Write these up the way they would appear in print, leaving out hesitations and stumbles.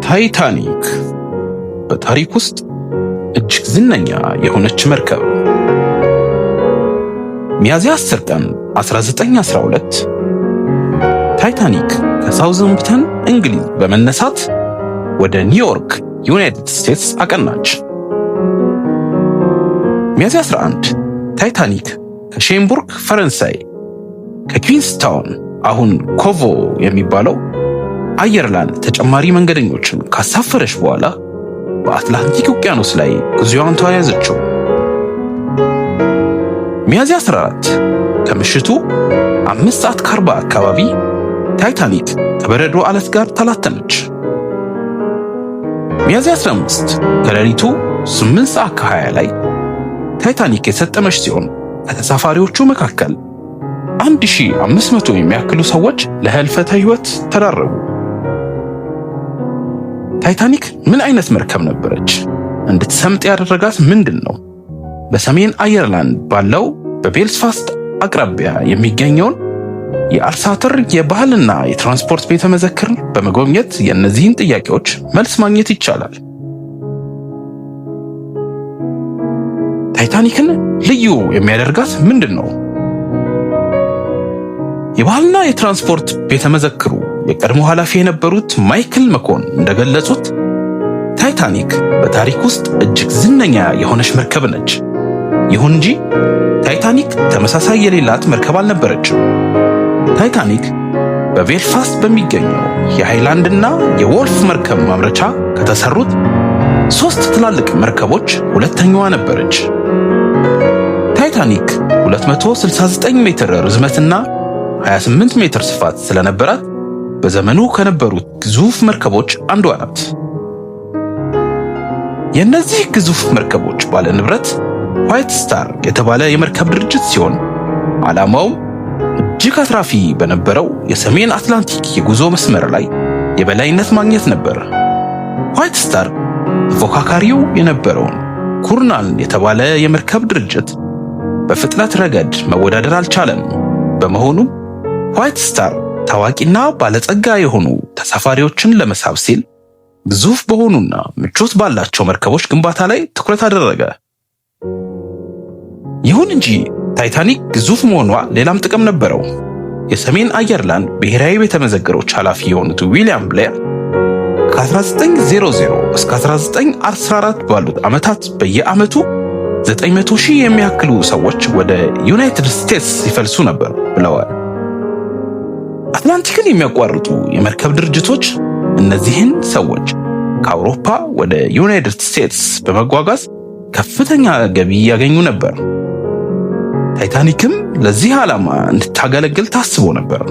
ታይታኒክ በታሪክ ውስጥ እጅግ ዝነኛ የሆነች መርከብ። ሚያዝያ 10 ቀን 1912 ታይታኒክ ከሳውዘምፕተን እንግሊዝ በመነሳት ወደ ኒውዮርክ ዩናይትድ ስቴትስ አቀናች። ሚያዝያ 11 ታይታኒክ ከሼምቡርግ ፈረንሳይ ከኩዊንስታውን አሁን ኮቮ የሚባለው አየርላንድ ተጨማሪ መንገደኞችን ካሳፈረች በኋላ በአትላንቲክ ውቅያኖስ ላይ ጉዞዋን ተያያዘችው። ሚያዝያ 14 ከምሽቱ 5:40 አካባቢ ታይታኒክ ከበረዶ አለት ጋር ተላተነች። ሚያዝያ 15 ከሌሊቱ 8:20 ላይ ታይታኒክ የሰጠመች ሲሆን ከተሳፋሪዎቹ መካከል 1500 የሚያክሉ ሰዎች ለህልፈተ ህይወት ተዳረጉ። ታይታኒክ ምን አይነት መርከብ ነበረች? እንድትሰምጥ ያደረጋት ምንድን ነው? በሰሜን አየርላንድ ባለው በቤልፋስት አቅራቢያ የሚገኘውን የአልሳተር የባህልና የትራንስፖርት ቤተ መዘክር በመጎብኘት የእነዚህን ጥያቄዎች መልስ ማግኘት ይቻላል። ታይታኒክን ልዩ የሚያደርጋት ምንድን ነው? የባህልና የትራንስፖርት ቤተ መዘክሩ የቀድሞ ኃላፊ የነበሩት ማይክል መኮን እንደገለጹት ታይታኒክ በታሪክ ውስጥ እጅግ ዝነኛ የሆነች መርከብ ነች። ይሁን እንጂ ታይታኒክ ተመሳሳይ የሌላት መርከብ አልነበረችም። ታይታኒክ በቤልፋስት በሚገኘው የሃይላንድና የዎልፍ መርከብ ማምረቻ ከተሰሩት 3 ትላልቅ መርከቦች ሁለተኛዋ ነበረች። ታይታኒክ 269 ሜትር ርዝመትና 28 ሜትር ስፋት ስለነበራት በዘመኑ ከነበሩት ግዙፍ መርከቦች አንዷ ናት። የእነዚህ ግዙፍ መርከቦች ባለ ንብረት ዋይት ስታር የተባለ የመርከብ ድርጅት ሲሆን ዓላማው እጅግ አትራፊ በነበረው የሰሜን አትላንቲክ የጉዞ መስመር ላይ የበላይነት ማግኘት ነበር። ዋይት ስታር ተፎካካሪው የነበረውን ኩርናል የተባለ የመርከብ ድርጅት በፍጥነት ረገድ መወዳደር አልቻለም። በመሆኑም ዋይት ስታር ታዋቂና ባለጸጋ የሆኑ ተሳፋሪዎችን ለመሳብ ሲል ግዙፍ በሆኑና ምቾት ባላቸው መርከቦች ግንባታ ላይ ትኩረት አደረገ። ይሁን እንጂ ታይታኒክ ግዙፍ መሆኗ ሌላም ጥቅም ነበረው። የሰሜን አየርላንድ ብሔራዊ ቤተ መዘክሮች ኃላፊ የሆኑት ዊሊያም ብሌር ከ1900 እስከ 1914 ባሉት ዓመታት በየዓመቱ 900,000 የሚያክሉ ሰዎች ወደ ዩናይትድ ስቴትስ ይፈልሱ ነበር ብለዋል። አትላንቲክን የሚያቋርጡ የመርከብ ድርጅቶች እነዚህን ሰዎች ከአውሮፓ ወደ ዩናይትድ ስቴትስ በመጓጓዝ ከፍተኛ ገቢ ያገኙ ነበር። ታይታኒክም ለዚህ ዓላማ እንድታገለግል ታስቦ ነበር።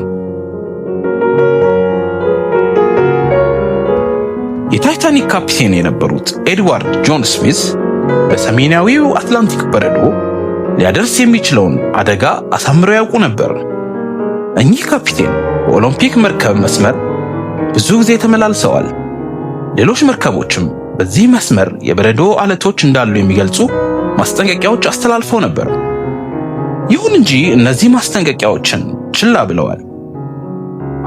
የታይታኒክ ካፒቴን የነበሩት ኤድዋርድ ጆን ስሚዝ በሰሜናዊው አትላንቲክ በረዶ ሊያደርስ የሚችለውን አደጋ አሳምረው ያውቁ ነበር። እኚህ ካፒቴን በኦሎምፒክ መርከብ መስመር ብዙ ጊዜ ተመላልሰዋል። ሌሎች መርከቦችም በዚህ መስመር የበረዶ አለቶች እንዳሉ የሚገልጹ ማስጠንቀቂያዎች አስተላልፈው ነበር። ይሁን እንጂ እነዚህ ማስጠንቀቂያዎችን ችላ ብለዋል።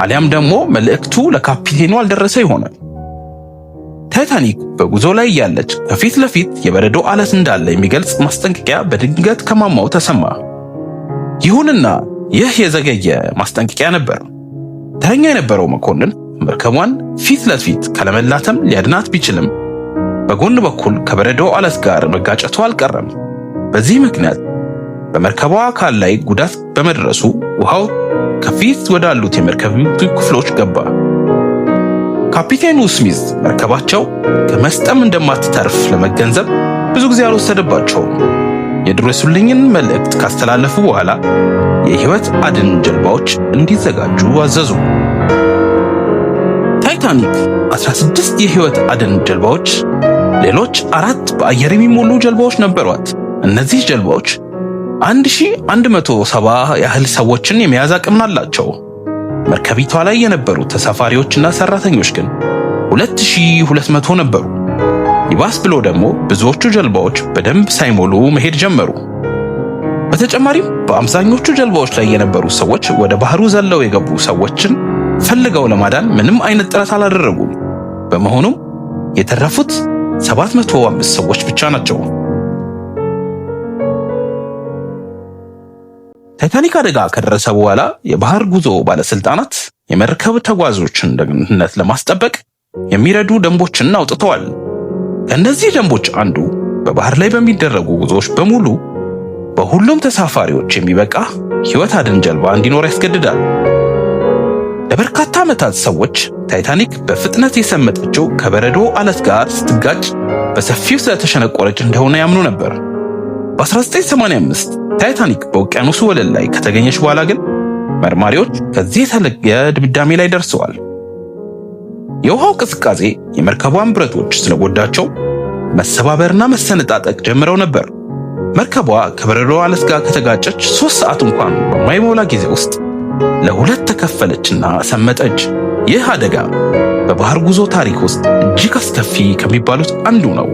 አሊያም ደግሞ መልእክቱ ለካፒቴኑ አልደረሰ ይሆናል። ታይታኒክ በጉዞ ላይ ያለች ከፊት ለፊት የበረዶ አለት እንዳለ የሚገልጽ ማስጠንቀቂያ በድንገት ከማማው ተሰማ። ይሁንና ይህ የዘገየ ማስጠንቀቂያ ነበር። ተረኛ የነበረው መኮንን መርከቧን ፊት ለፊት ካለመላተም ሊያድናት ቢችልም በጎን በኩል ከበረዶ አለት ጋር መጋጨቱ አልቀረም። በዚህ ምክንያት በመርከቧ አካል ላይ ጉዳት በመድረሱ ውሃው ከፊት ወዳሉት የመርከቢቱ ክፍሎች ገባ። ካፒቴኑ ስሚዝ መርከባቸው ከመስጠም እንደማትተርፍ ለመገንዘብ ብዙ ጊዜ አልወሰደባቸውም። የድረሱልኝን መልእክት ካስተላለፉ በኋላ የህይወት አድን ጀልባዎች እንዲዘጋጁ አዘዙ። ታይታኒክ 16 የህይወት አድን ጀልባዎች፣ ሌሎች 4 በአየር የሚሞሉ ጀልባዎች ነበሯት። እነዚህ ጀልባዎች 1170 ያህል ሰዎችን የመያዝ አቅም አላቸው። መርከቢቷ ላይ የነበሩ ተሳፋሪዎችና ሰራተኞች ግን 2200 ነበሩ። ይባስ ብሎ ደግሞ ብዙዎቹ ጀልባዎች በደንብ ሳይሞሉ መሄድ ጀመሩ። በተጨማሪም በአብዛኞቹ ጀልባዎች ላይ የነበሩ ሰዎች ወደ ባህሩ ዘለው የገቡ ሰዎችን ፈልገው ለማዳን ምንም አይነት ጥረት አላደረጉም። በመሆኑም የተረፉት 705 ሰዎች ብቻ ናቸው። ታይታኒክ አደጋ ከደረሰ በኋላ የባህር ጉዞ ባለስልጣናት የመርከብ ተጓዦችን ደህንነት ለማስጠበቅ የሚረዱ ደንቦችን አውጥተዋል። ከእነዚህ ደንቦች አንዱ በባህር ላይ በሚደረጉ ጉዞዎች በሙሉ በሁሉም ተሳፋሪዎች የሚበቃ ሕይወት አድን ጀልባ እንዲኖር ያስገድዳል። ለበርካታ ዓመታት ሰዎች ታይታኒክ በፍጥነት የሰመጠችው ከበረዶ አለት ጋር ስትጋጭ በሰፊው ስለተሸነቆረች እንደሆነ ያምኑ ነበር። በ1985 ታይታኒክ በውቅያኖሱ ወለል ላይ ከተገኘች በኋላ ግን መርማሪዎች ከዚህ የተለየ ድምዳሜ ላይ ደርሰዋል። የውሃው ቅዝቃዜ የመርከቧን ብረቶች ስለጎዳቸው መሰባበርና መሰነጣጠቅ ጀምረው ነበር። መርከቧ ከበረዶ አለት ጋር ከተጋጨች 3 ሰዓት እንኳን በማይሞላ ጊዜ ውስጥ ለሁለት ተከፈለችና ሰመጠች። ይህ አደጋ በባህር ጉዞ ታሪክ ውስጥ እጅግ አስከፊ ከሚባሉት አንዱ ነው።